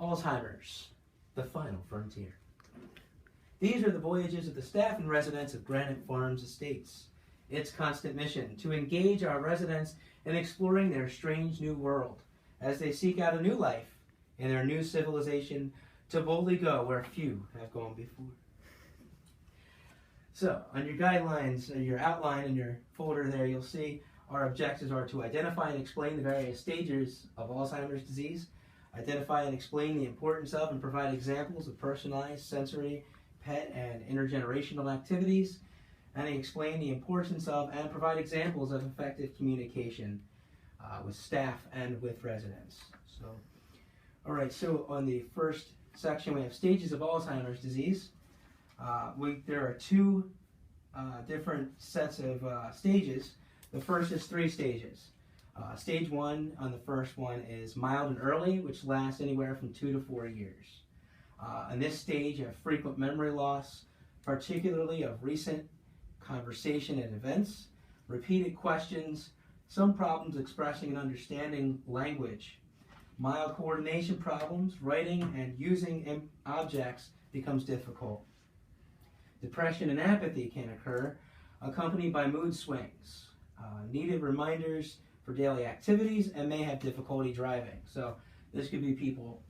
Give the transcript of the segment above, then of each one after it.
Alzheimer's, the final frontier. These are the voyages of the staff and residents of Granite Farms Estates. Its constant mission, to engage our residents in exploring their strange new world as they seek out a new life in their new civilization to boldly go where few have gone before. So, on your guidelines, your outline in your folder there, you'll see our objectives are to identify and explain the various stages of Alzheimer's disease, identify and explain the importance of and provide examples of personalized sensory, pet, and intergenerational activities, and explain the importance of and provide examples of effective communication with staff and with residents. So, all right, so on the first section we have stages of Alzheimer's disease. There are two different sets of stages. The first is 3 stages. Stage 1 on the first one is mild and early, which lasts anywhere from 2 to 4 years. In this stage, you have frequent memory loss, particularly of recent conversation and events, repeated questions, some problems expressing and understanding language, mild coordination problems, writing and using objects becomes difficult. Depression and apathy can occur, accompanied by mood swings, needed reminders for daily activities, and may have difficulty driving. So this could be people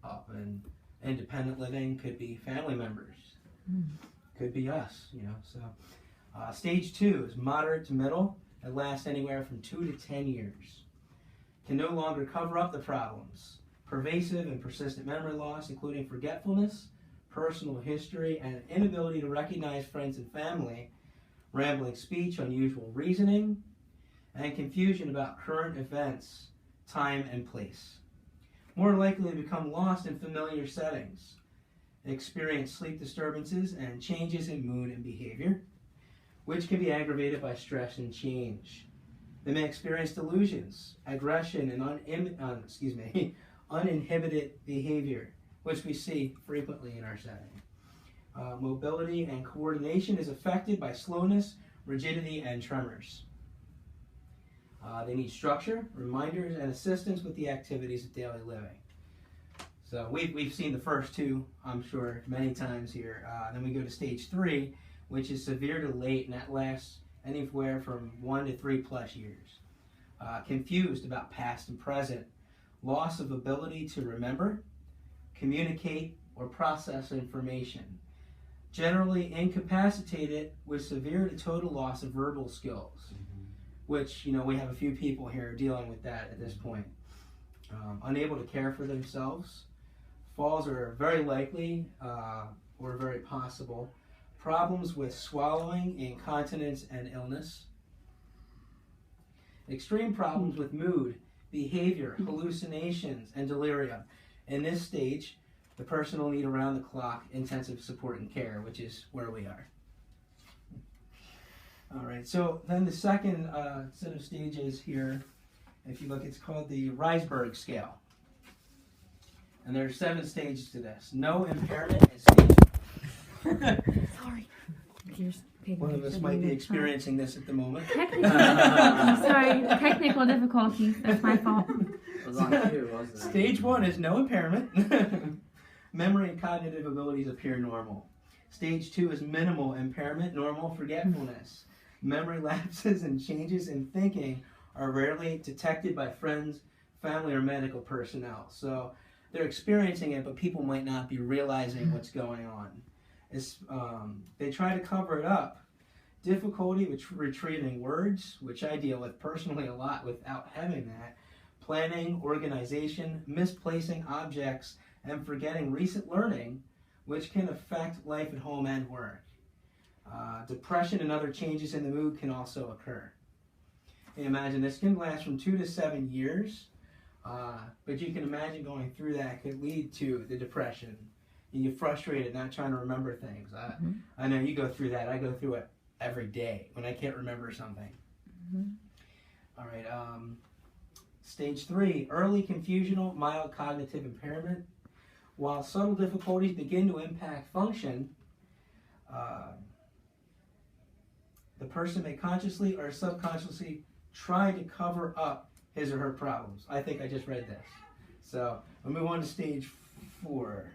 up and independent living, could be family members, could be us, So stage 2 is moderate to middle. It lasts anywhere from 2 to 10 years. Can no longer cover up the problems. Pervasive and persistent memory loss, including forgetfulness, personal history, and inability to recognize friends and family, rambling speech, unusual reasoning, and confusion about current events, time, and place. More likely to become lost in familiar settings, experience sleep disturbances and changes in mood and behavior, which can be aggravated by stress and change. They may experience delusions, aggression, and uninhibited behavior, which we see frequently in our setting. Mobility and coordination is affected by slowness, rigidity, and tremors. They need structure, reminders, and assistance with the activities of daily living. So we've seen the first two, I'm sure, many times here. Then we go to stage 3, which is severe to late, and that lasts anywhere from 1 to 3+ years. Confused about past and present, loss of ability to remember, communicate, or process information. Generally incapacitated with severe to total loss of verbal skills, which, we have a few people here dealing with that at this point. Unable to care for themselves. Falls are very likely or very possible. Problems with swallowing, incontinence, and illness. Extreme problems with mood, behavior, hallucinations, and delirium. In this stage, the person will need around-the-clock intensive support and care, which is where we are. All right, so then the second set of stages here, if you look, it's called the Reisberg scale. And there are 7 stages to this. No impairment is stage. Sorry. One of us might be experiencing this at the moment. Technical difficulties. That's my fault. It was on cue, wasn't it? Stage 1 is no impairment. Memory and cognitive abilities appear normal. Stage 2 is minimal impairment, normal forgetfulness. Memory lapses and changes in thinking are rarely detected by friends, family, or medical personnel. So they're experiencing it, but people might not be realizing what's going on. They try to cover it up. Difficulty with retrieving words, which I deal with personally a lot without having that. Planning, organization, misplacing objects, and forgetting recent learning, which can affect life at home and work. Depression and other changes in the mood can also occur. You imagine this can last from 2 to 7 years, but you can imagine going through that could lead to the depression. You get frustrated not trying to remember things. I know you go through that. I go through it every day when I can't remember something. All right, stage 3, early confusional, mild cognitive impairment. While subtle difficulties begin to impact function, the person may consciously or subconsciously try to cover up his or her problems. I think I just read this. So we'll move on to stage 4.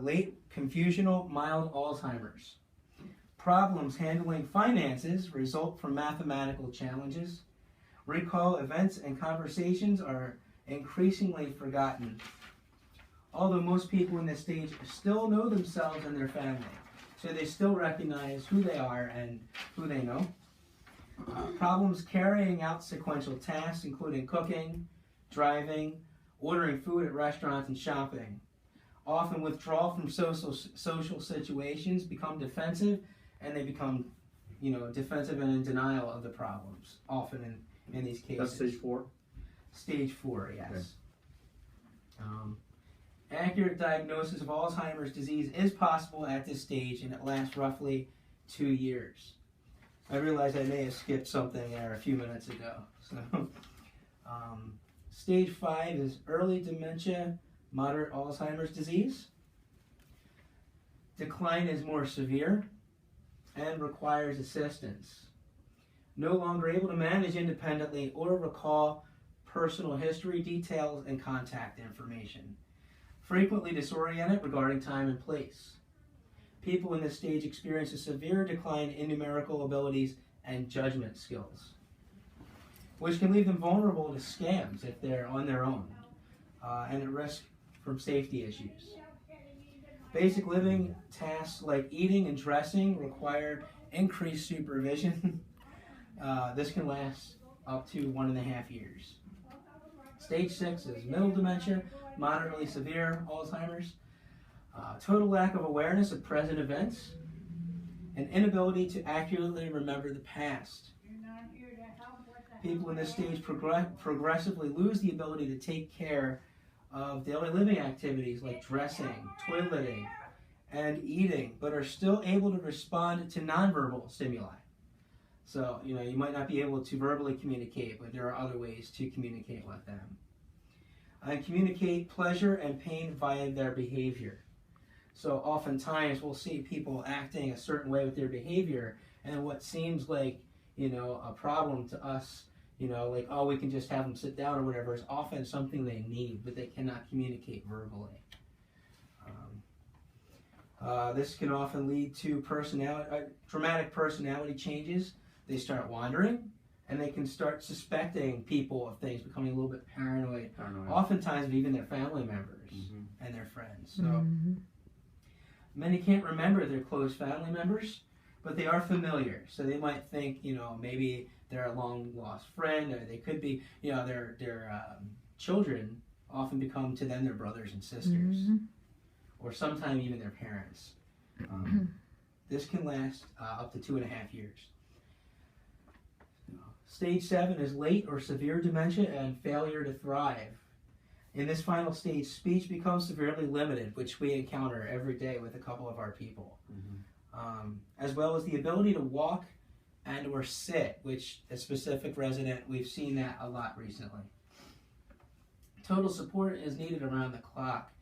Late confusional mild Alzheimer's. Problems handling finances result from mathematical challenges. Recall events and conversations are increasingly forgotten. Although most people in this stage still know themselves and their family, so they still recognize who they are and who they know. Problems carrying out sequential tasks, including cooking, driving, ordering food at restaurants, and shopping. Often withdraw from social situations, become defensive, and they become, defensive and in denial of the problems, often in these cases. That's stage 4? Stage 4, yes. Okay. Accurate diagnosis of Alzheimer's disease is possible at this stage, and it lasts roughly 2 years. I realize I may have skipped something there a few minutes ago. So, stage 5 is early dementia, moderate Alzheimer's disease. Decline is more severe and requires assistance. No longer able to manage independently or recall personal history, details, and contact information. Frequently disoriented regarding time and place. People in this stage experience a severe decline in numerical abilities and judgment skills, which can leave them vulnerable to scams if they're on their own, and at risk from safety issues. Basic living tasks like eating and dressing require increased supervision. This can last up to 1.5 years. Stage 6 is middle dementia, moderately severe Alzheimer's. Total lack of awareness of present events, an inability to accurately remember the past. People in this stage progressively lose the ability to take care of daily living activities like dressing, toileting, and eating, but are still able to respond to nonverbal stimuli. So, you might not be able to verbally communicate, but there are other ways to communicate with them. And communicate pleasure and pain via their behavior. So oftentimes we'll see people acting a certain way with their behavior, and what seems like, a problem to us, like, oh, we can just have them sit down or whatever, is often something they need, but they cannot communicate verbally. This can often lead to dramatic personality changes. They start wandering, and they can start suspecting people of things, becoming a little bit paranoid. Oftentimes of even their family members and their friends. So many can't remember their close family members, but they are familiar. So they might think, maybe they're a long lost friend, or they could be, their children often become to them their brothers and sisters, or sometimes even their parents. This can last up to 2.5 years. Stage 7 is late or severe dementia and failure to thrive. In this final stage, speech becomes severely limited, which we encounter every day with a couple of our people, as well as the ability to walk and or sit, which a specific resident, we've seen that a lot recently. Total support is needed around the clock,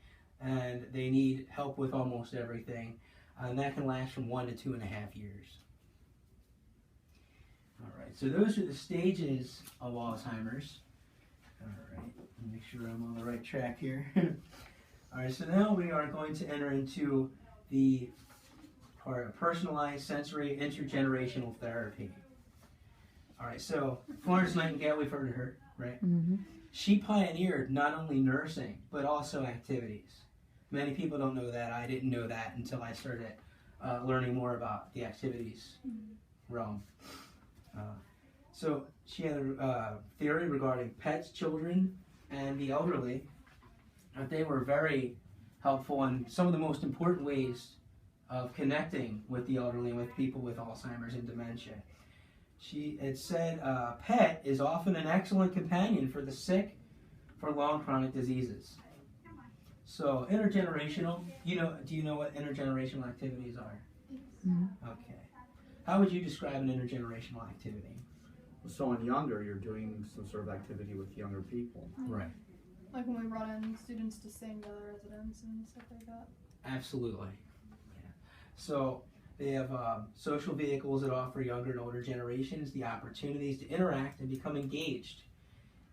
and they need help with almost everything, and that can last from 1 to 2.5 years. All right, so those are the stages of Alzheimer's. All right, make sure I'm on the right track here. All right, so now we are going to enter into the part of personalized sensory intergenerational therapy. All right, so Florence Nightingale, we've heard of her, right? She pioneered not only nursing, but also activities. Many people don't know that. I didn't know that until I started learning more about the activities realm. So she had a theory regarding pets, children, and the elderly. They were very helpful in some of the most important ways of connecting with the elderly and with people with Alzheimer's and dementia. She had said, pet is often an excellent companion for the sick for long chronic diseases. So intergenerational, do you know what intergenerational activities are? Okay. How would you describe an intergenerational activity? So when younger, you're doing some sort of activity with younger people. Right. Like when we brought in students to sing to other residents and stuff like that. Absolutely. Yeah. So they have social vehicles that offer younger and older generations the opportunities to interact and become engaged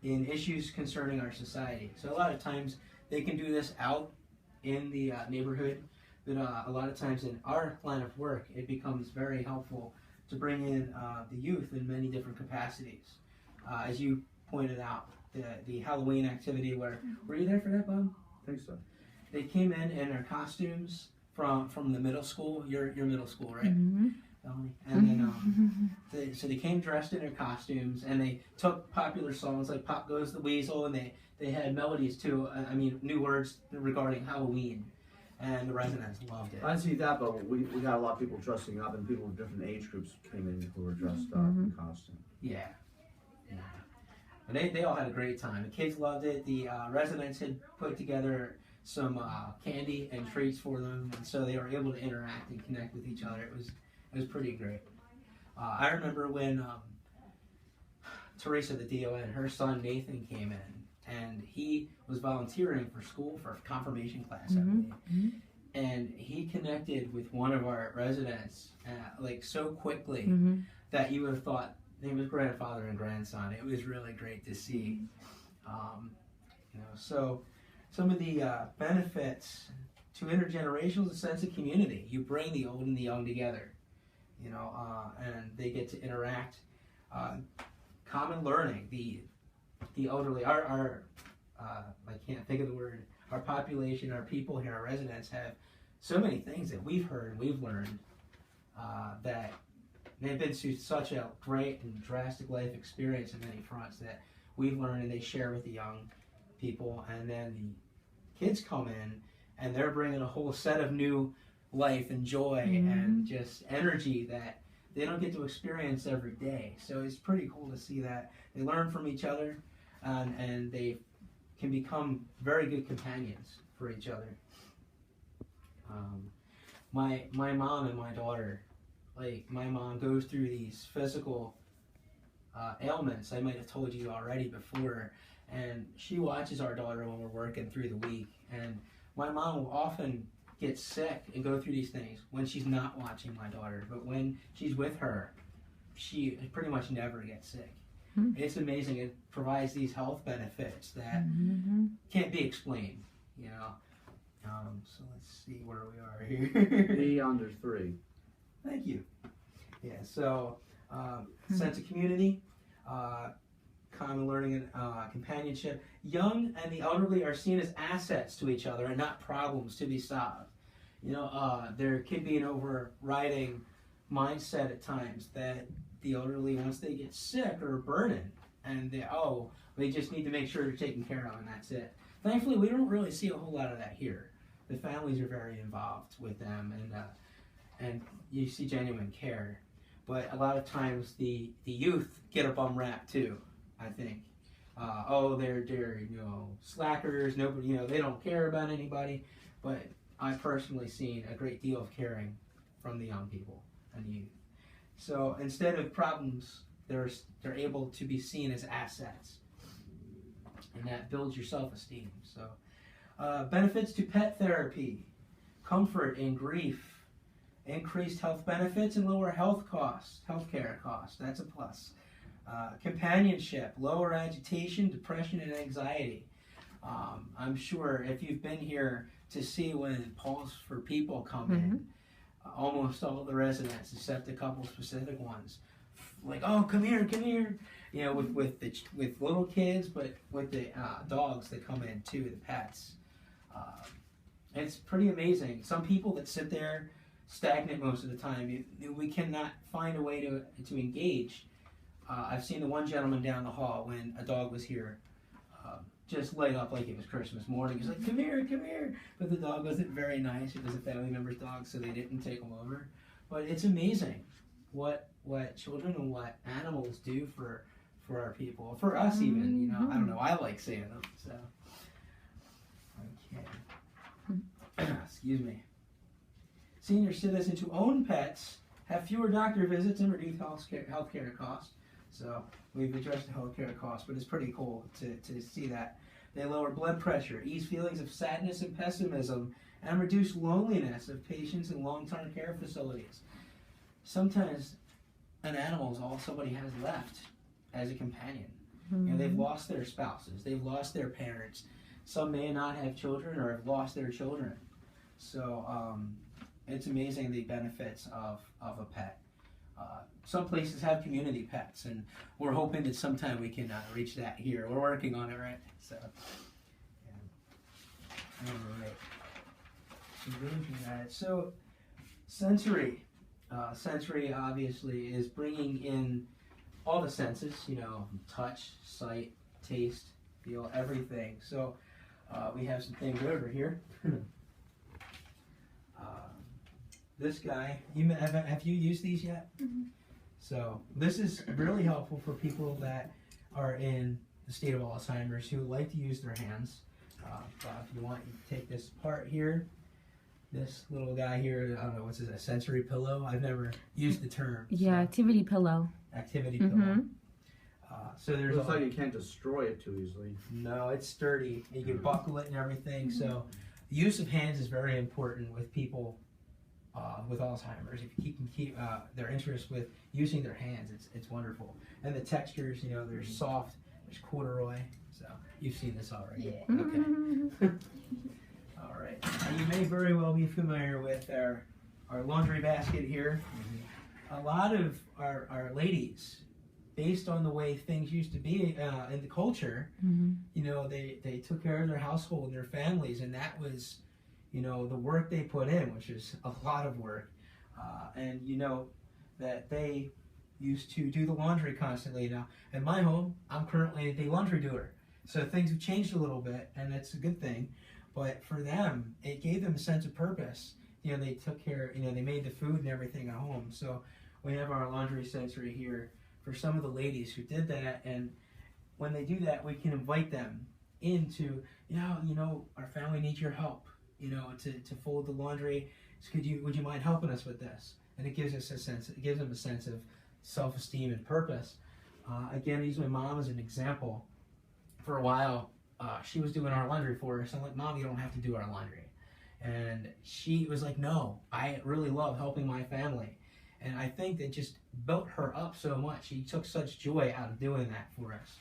in issues concerning our society. So a lot of times they can do this out in the neighborhood, but a lot of times in our line of work, it becomes very helpful to bring in the youth in many different capacities. As you pointed out, the Halloween activity where, were you there for that, Bob? I think so. They came in their costumes from the middle school, your middle school, right? Mm-hmm. And then so they came dressed in their costumes, and they took popular songs like "Pop Goes the Weasel," and they had melodies too. I mean, new words regarding Halloween, and the residents loved it. I didn't see that, but we had a lot of people dressing up, and people of different age groups came in who were dressed up in costume. Yeah. And they all had a great time. The kids loved it. The residents had put together some candy and treats for them, and so they were able to interact and connect with each other. It was pretty great. I remember when Teresa, the DON, her son Nathan came in, and he was volunteering for school for confirmation class, I believe. And he connected with one of our residents like so quickly that you would have thought they was grandfather and grandson. It was really great to see. So some of the benefits to intergenerational is a sense of community. You bring the old and the young together, and they get to interact. Common learning. The elderly, our I can't think of the word. Our population, our people here, our residents have so many things that we've heard and we've learned that they've been through such a great and drastic life experience in many fronts that we've learned, and they share with the young people, and then the kids come in and they're bringing a whole set of new life and joy and just energy that they don't get to experience every day. So it's pretty cool to see that they learn from each other, and they can become very good companions for each other. My mom and my daughter, like my mom goes through these physical ailments. I might have told you already before, and she watches our daughter when we're working through the week, and my mom will often get sick and go through these things when she's not watching my daughter, but when she's with her, she pretty much never gets sick. It's amazing. It provides these health benefits that can't be explained, so let's see where we are here. Be under 3. Thank you. Yeah, so sense of community, common learning and companionship. Young and the elderly are seen as assets to each other and not problems to be solved. There can be an overriding mindset at times that the elderly, once they get sick, are burdened, and they just need to make sure they're taken care of, and that's it. Thankfully, we don't really see a whole lot of that here. The families are very involved with them, and you see genuine care. But a lot of times the youth get a bum rap too, I think. They're slackers, nobody, they don't care about anybody. But I've personally seen a great deal of caring from the young people and the youth. So instead of problems, they're able to be seen as assets, and that builds your self-esteem. So benefits to pet therapy, comfort in grief, increased health benefits and lower healthcare costs. That's a plus. Companionship, lower agitation, depression, and anxiety. I'm sure if you've been here to see when Pulse for People come in, almost all the residents, except a couple specific ones, like, oh, come here, with little kids, but with the dogs that come in too, the pets. It's pretty amazing. Some people that sit there stagnant most of the time, we cannot find a way to engage. I've seen the one gentleman down the hall when a dog was here, just light up like it was Christmas morning. He's like, come here. But the dog wasn't very nice. It was a family member's dog, so they didn't take him over. But it's amazing what children and what animals do for our people, for us even. I don't know. I like seeing them. So, okay. Excuse me. Senior citizens who own pets have fewer doctor visits and reduced healthcare costs. So we've addressed the healthcare costs, but it's pretty cool to see that. They lower blood pressure, ease feelings of sadness and pessimism, and reduce loneliness of patients in long-term care facilities. Sometimes an animal is all somebody has left as a companion. Mm-hmm. You know, they've lost their spouses, they've lost their parents. Some may not have children or have lost their children. So it's amazing the benefits of a pet. Some places have community pets, and we're hoping that sometime we can reach that here. We're working on it, right? So, yeah. All right. So, sensory. Sensory obviously is bringing in all the senses, you know, touch, sight, taste, feel, everything. So, we have some things over here. This guy, have you used these yet? Mm-hmm. So this is really helpful for people that are in the state of Alzheimer's who like to use their hands. If you want, you can take this part here. This little guy here, I don't know, what's this, a sensory pillow? I've never used the term. Yeah, activity pillow. Activity Mhm. pillow. So there's Looks like you can't destroy it too easily. No, it's sturdy. You can buckle it and everything. So the use of hands is very important with people with Alzheimer's. If you can keep their interest with using their hands, it's wonderful. And the textures, you know, there's soft, there's corduroy. So you've seen this already. Yeah. Okay. All right. Now, you may very well be familiar with our laundry basket here. A lot of our ladies, based on the way things used to be in the culture, Mm-hmm. you know, they took care of their household and their families, and that was, you know, the work they put in, which is a lot of work. And you know that they used to do the laundry constantly. Now, in my home, I'm currently the laundry doer. So things have changed a little bit, and it's a good thing. But for them, it gave them a sense of purpose. You know, they took care, you know, they made the food and everything at home. So we have our laundry sensory here for some of the ladies who did that. And when they do that, we can invite them into, you know, our family needs your help, you know, to fold the laundry. Would you mind helping us with this? And it gives us a sense, it gives them a sense of self-esteem and purpose. Again, I use my mom as an example. For a while, she was doing our laundry for us. I'm like, Mom, you don't have to do our laundry. And she was like, no, I really love helping my family. And I think that just built her up so much. She took such joy out of doing that for us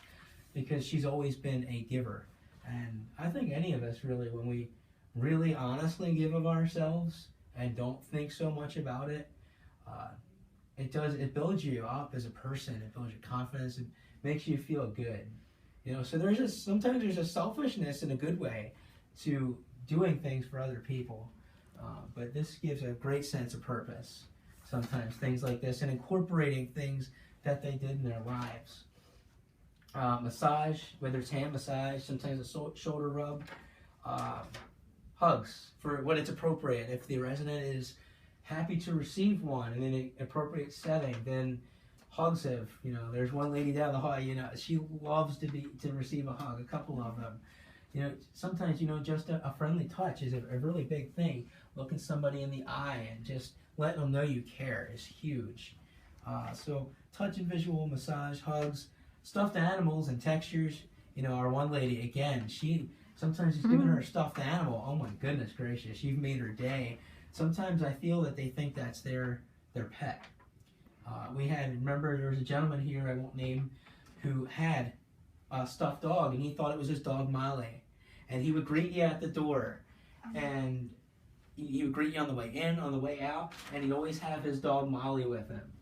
because she's always been a giver. And I think any of us really, when we really honestly give of ourselves and don't think so much about it, it builds you up as a person. It builds your confidence. It makes you feel good. You know, so sometimes there's a selfishness in a good way to doing things for other people. But this gives a great sense of purpose. Sometimes things like this and incorporating things that they did in their lives. Massage, whether it's hand massage, sometimes a shoulder rub, hugs for when it's appropriate. If the resident is happy to receive one in an appropriate setting, then hugs have, you know, there's one lady down the hall, you know, she loves to receive a hug, a couple of them. You know, sometimes, you know, just a friendly touch is a really big thing. Looking somebody in the eye and just letting them know you care is huge. So touch and visual massage, hugs, stuffed animals and textures. You know, our one lady, again, sometimes she's giving her a stuffed animal. Oh my goodness gracious, you've made her day. Sometimes I feel that they think that's their pet. Remember there was a gentleman here, I won't name, who had a stuffed dog, and he thought it was his dog Molly. And he would greet you at the door, and he would greet you on the way in, on the way out, and he'd always have his dog Molly with him.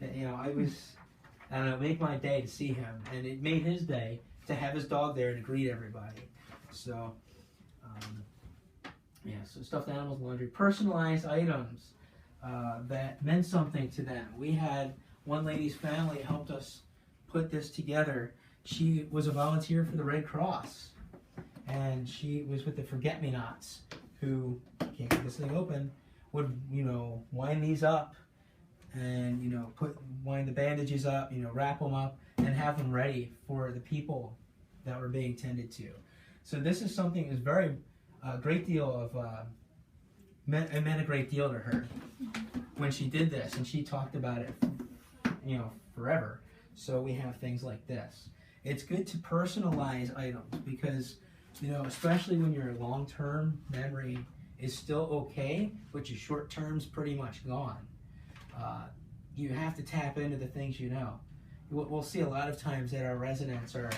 And, you know, I don't know, it made my day to see him, and it made his day to have his dog there to greet everybody. So, so stuffed animals, laundry, personalized items that meant something to them. We had one lady's family helped us put this together. She was a volunteer for the Red Cross, and she was with the Forget-Me-Nots, who, can't get this thing open, would, you know, wind these up and, you know, wind the bandages up, you know, wrap them up and have them ready for the people that were being tended to. So this is something that was a great deal of, it meant a great deal to her when she did this, and she talked about it, you know, forever. So we have things like this. It's good to personalize items because, you know, especially when your long-term memory is still okay, but your short-term's pretty much gone. You have to tap into the things you know. we'll see a lot of times that our residents are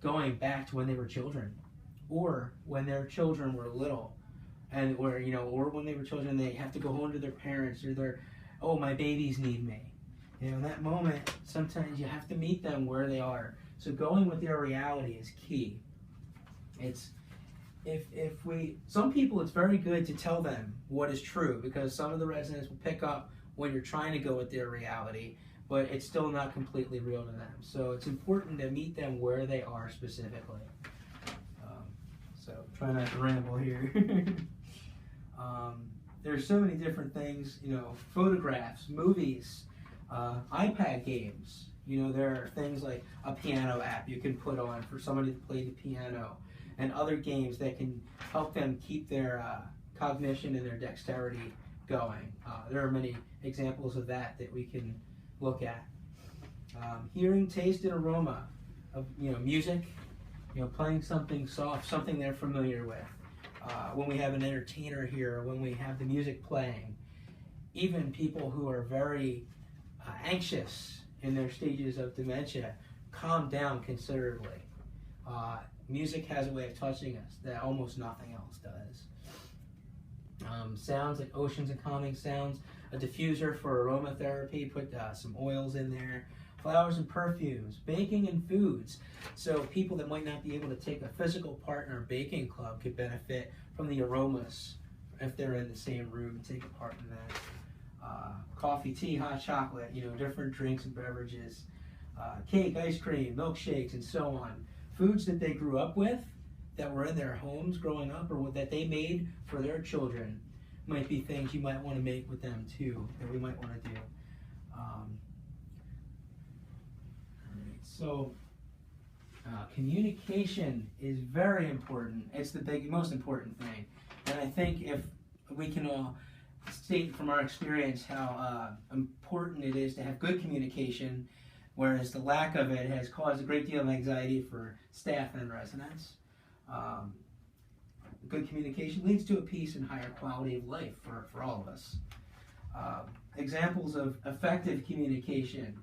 going back to when they were children, or when their children were little, and or when they were children they have to go home to their parents, or oh, my babies need me. In that moment, sometimes you have to meet them where they are. So going with their reality is key. Some people, it's very good to tell them what is true, because some of the residents will pick up when you're trying to go with their reality, but it's still not completely real to them. So it's important to meet them where they are specifically. So try not to ramble here. There's so many different things, photographs, movies, iPad games. There are things like a piano app you can put on for somebody to play the piano, and other games that can help them keep their cognition and their dexterity going. There are many examples of that we can look at. Hearing, taste, and aroma of music, playing something soft, something they're familiar with. When we have an entertainer here, when we have the music playing, even people who are very anxious in their stages of dementia calm down considerably. Music has a way of touching us that almost nothing else does. Sounds like oceans and calming sounds, a diffuser for aromatherapy, put some oils in there, flowers and perfumes, baking and foods. So people that might not be able to take a physical part in our baking club could benefit from the aromas if they're in the same room and take a part in that. Coffee, tea, hot chocolate, different drinks and beverages, cake, ice cream, milkshakes, and so on. Foods that they grew up with, that were in their homes growing up, or that they made for their children, might be things you might want to make with them too, that we might want to do. So communication is very important. It's the most important thing. And I think if we can all state from our experience how important it is to have good communication, whereas the lack of it has caused a great deal of anxiety for staff and residents. Good communication leads to a peace and higher quality of life for all of us. Examples of effective communication: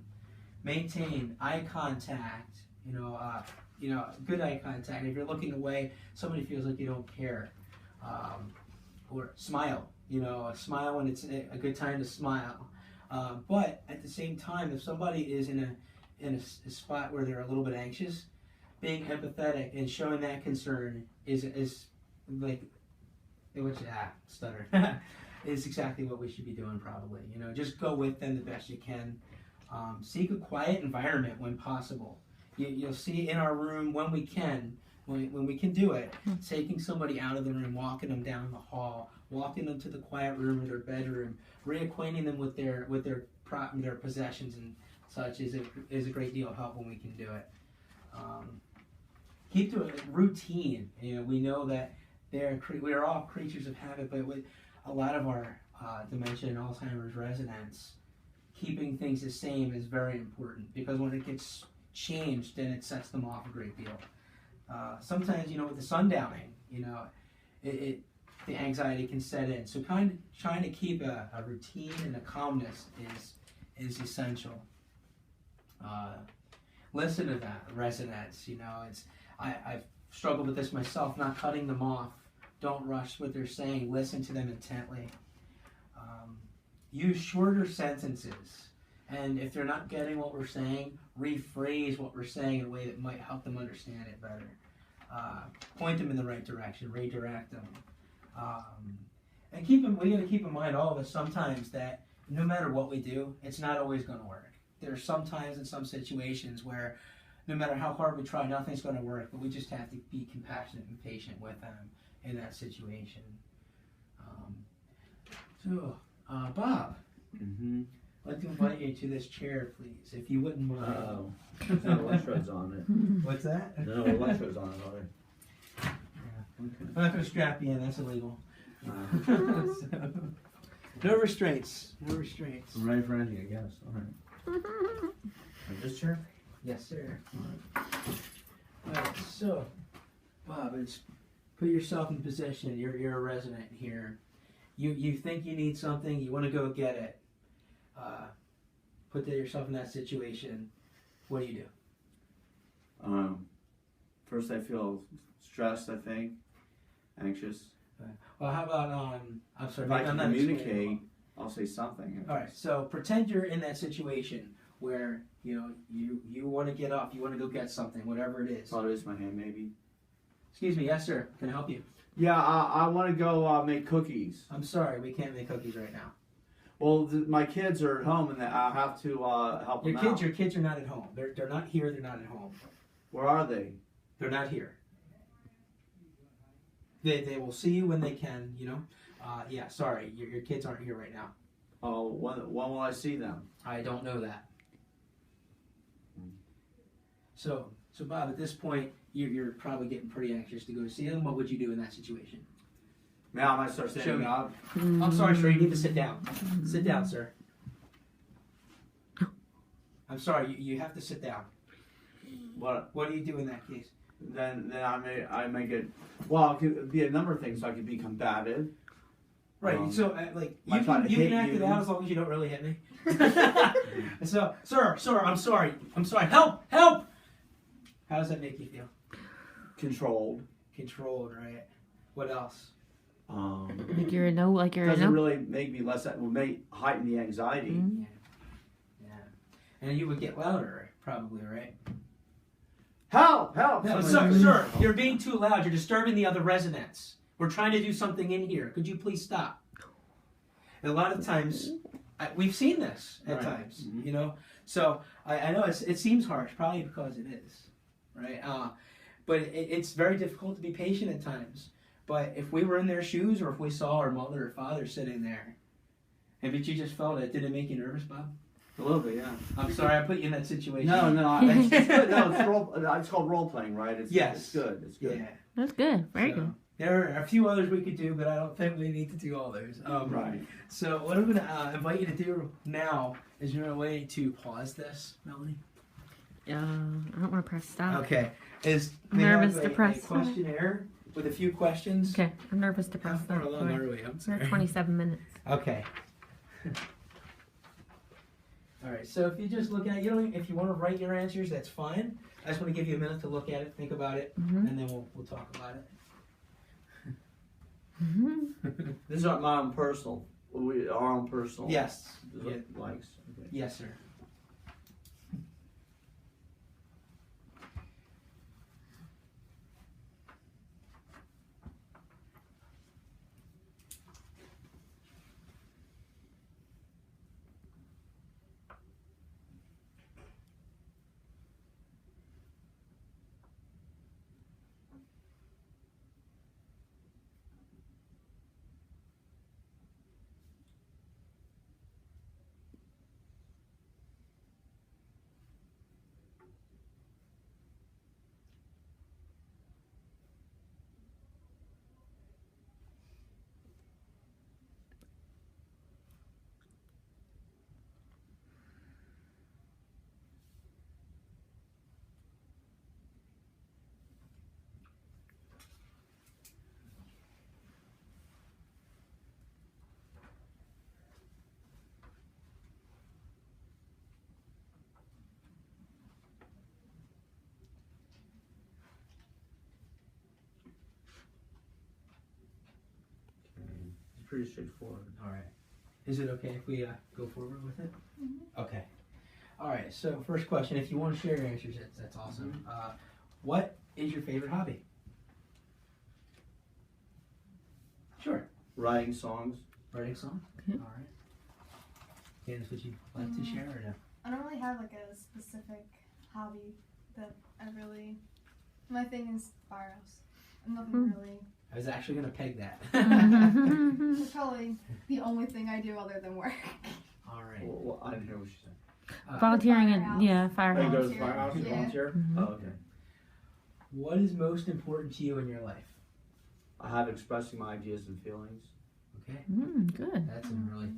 maintain eye contact. Good eye contact. If you're looking away, somebody feels like you don't care. Or smile. Smile when it's a good time to smile. But at the same time, if somebody is in a spot where they're a little bit anxious, being empathetic and showing that concern is like, stutter, is exactly what we should be doing probably. Just go with them the best you can. Seek a quiet environment when possible. You'll see in our room when we can do it, taking somebody out of the room, walking them down the hall, walking them to the quiet room or their bedroom, reacquainting them with their possessions and such is a great deal of help when we can do it. Keep to a routine. We know that we are all creatures of habit, but with a lot of our dementia and Alzheimer's residents, keeping things the same is very important, because when it gets changed, then it sets them off a great deal. Sometimes, with the sundowning, the anxiety can set in. So kind of trying to keep a routine and a calmness is essential. Listen to that, residents. I've struggled with this myself, not cutting them off. Don't rush what they're saying. Listen to them intently. Use shorter sentences. And if they're not getting what we're saying, rephrase what we're saying in a way that might help them understand it better. Point them in the right direction, redirect them. And we got to keep in mind, all of us, sometimes that no matter what we do, it's not always going to work. There are some times in some situations where no matter how hard we try, nothing's going to work, but we just have to be compassionate and patient with them in that situation. Bob, Mm-hmm. I'd like to invite you to this chair, please, if you wouldn't mind. Uh-oh. There's no electrodes on it. What's that? No electrodes on it, are Yeah. Okay. I'm not going to strap you in, that's illegal. there? So, no restraints. No restraints. I'm ready for anything, I guess. All right. Like this chair? Yes, sir. Alright, so, Bob, put yourself in position. You're a resident here. You think you need something, you want to go get it. Put yourself in that situation. what do you do? First I feel stressed, I think, anxious. Well, how about I'm sorry, If I maybe can I'm not explaining it communicate, I'll say something. well. All right, so pretend you're in that situation where you want to get up, you want to go get something, whatever it is. I'll raise my hand, maybe. Excuse me, yes sir, can I help you? Yeah, I want to go make cookies. I'm sorry, we can't make cookies right now. Well, my kids are at home, and I have to help them out. Your kids are not at home. They're not here. They're not at home. Where are they? They're not here. They will see you when they can. Yeah. Sorry, your kids aren't here right now. Oh, when will I see them? I don't know that. So Bob, at this point, you're probably getting pretty anxious to go to see them. What would you do in that situation? Now I might start Show standing me. up. I'm sorry, sir. You need to sit down. Sit down, sir. I'm sorry. You have to sit down. What? What do you do in that case? Then I may get. Well, it could be a number of things. I could be combative. Right. So I try to you hit can act it you. out as long as you don't really hit me. So, sir, I'm sorry. Help! How does that make you feel? Controlled. Controlled, right? What else? Like you're a no. Like you're a Doesn't no. really make me less. It will make heighten the anxiety. Mhm. Yeah. And you would get louder, probably, right? Help! Help! No, Somebody- sir, you're being too loud. You're disturbing the other residents. We're trying to do something in here. Could you please stop? And a lot of times, we've seen this at Right. times, Mhm. So I know it seems harsh, probably because it is, right? But it's very difficult to be patient at times. But if we were in their shoes, or if we saw our mother or father sitting there, and but you just felt it, did it make you nervous, Bob? A little bit, yeah. I'm sorry, I put you in that situation. No, it's good. No, it's called role playing, right? Yes. It's good. It's good. Yeah. That's good. Very So, good. there are a few others we could do, but I don't think we need to do all those. Right. So what I'm going to invite you to do now is you're going to pause this, Melanie. I don't want to press stop. Okay. Is I'm we nervous have to a press. questionnaire with a few questions. Okay, I'm nervous to How press far stop. along are we? I'm We're sorry. at 27 minutes. Okay. All right. So if you just look at it, if you want to write your answers, that's fine. I just want to give you a minute to look at it, think about it, Mm-hmm. and then we'll talk about it. Mm-hmm. These aren't my own personal. Our own personal. Yes. These are Yeah. likes. Okay. Yes, sir. It's pretty straightforward. All right. Is it okay if we go forward with it? Mhm. Okay. All right. So first question, if you want to share your answers, that's awesome. What is your favorite hobby? Sure. Writing songs. Writing songs. Okay. All right. Candace, would you like to share or no? I don't really have like a specific hobby that I really. My thing is firehouse. Nothing really. I was actually gonna peg that. It's probably the only thing I do other than work. All right. Well, I didn't hear what she said. Volunteering Firehouse. and yeah, Oh, you firehouse. go to the firehouse and Yeah. volunteer? Mhm. Oh, okay. What is most important to you in your life? I have expressing my ideas and feelings. Okay. Good. That's a really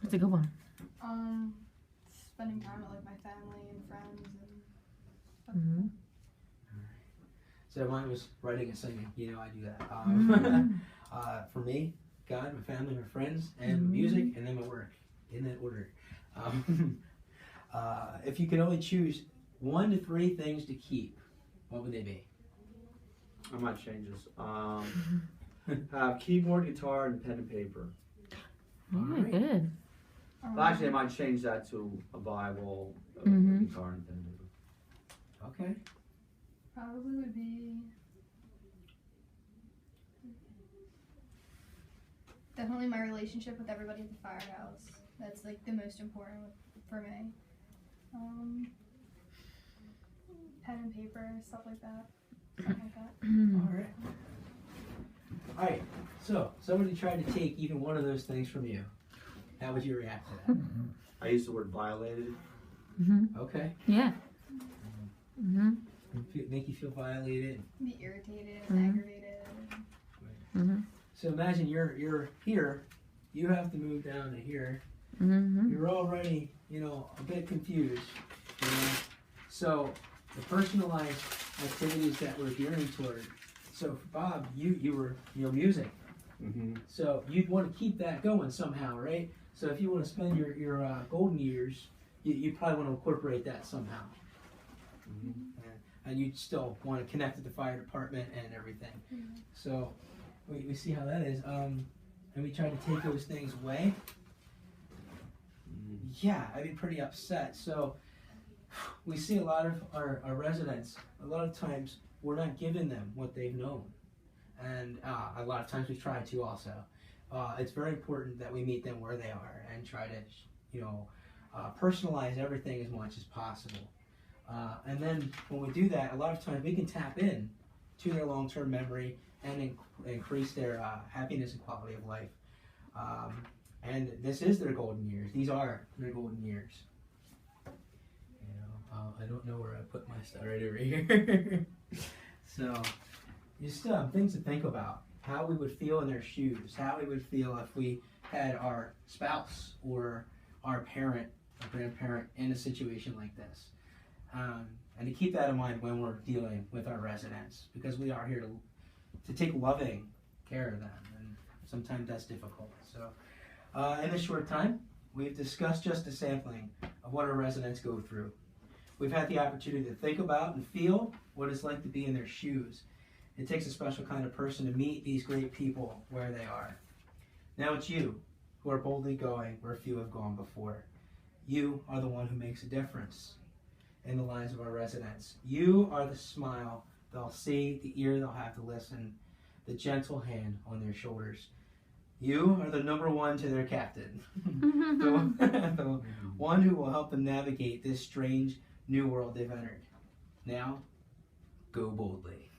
That's a good one. Spending time with like my family and friends and stuff. Mm-hmm. So mine was writing and singing. I do that. Mhm. For me, God, my family, my friends, and music, and then my work. In that order. If you could only choose 1 to 3 things to keep, what would they be? I might change this. Have keyboard, guitar, and pen and paper. Yeah, Alright. good. Well, actually, I might change that to a Bible, a Mhm. guitar, and pen and paper. Okay. Probably would be definitely my relationship with everybody at the firehouse. That's like the most important for me. Pen and paper, stuff like that. Something like that. Alright. Alright, so somebody tried to take even one of those things from you. How would you react to that? I use the word violated. Mhm. Okay. Yeah. Mhm. Make you feel violated. Be irritated, Mhm. aggravated. Mhm. So imagine you're here, you have to move down to here. Mhm. You're already, a bit confused. You know? So the personalized activities that we're gearing toward. So for Bob, you were music. Mm-hmm. So you'd want to keep that going somehow, right? So if you want to spend your golden years, you probably want to incorporate that somehow. Mm-hmm. And you'd still want to connect with the fire department and everything. Mhm. So we see how that is. And we try to take those things away. Yeah, I'd be pretty upset. So we see a lot of our residents, a lot of times we're not giving them what they've known. And a lot of times we try to also. It's very important that we meet them where they are and try to, personalize everything as much as possible. And then when we do that, a lot of times we can tap in to their long-term memory and increase their happiness and quality of life. And this is their golden years. These are their golden years. I don't know where I put my stuff right over here. So, just things to think about. How we would feel in their shoes. How we would feel if we had our spouse or our parent, or grandparent in a situation like this. And to keep that in mind when we're dealing with our residents, because we are here to take loving care of them, and sometimes that's difficult. So, in this short time, we've discussed just a sampling of what our residents go through. We've had the opportunity to think about and feel what it's like to be in their shoes. It takes a special kind of person to meet these great people where they are. Now it's you who are boldly going where few have gone before. You are the one who makes a difference in the lives of our residents. You are the smile they'll see, the ear they'll have to listen, the gentle hand on their shoulders. You are the number one to their captain, the one who will help them navigate this strange new world they've entered. Now, go boldly.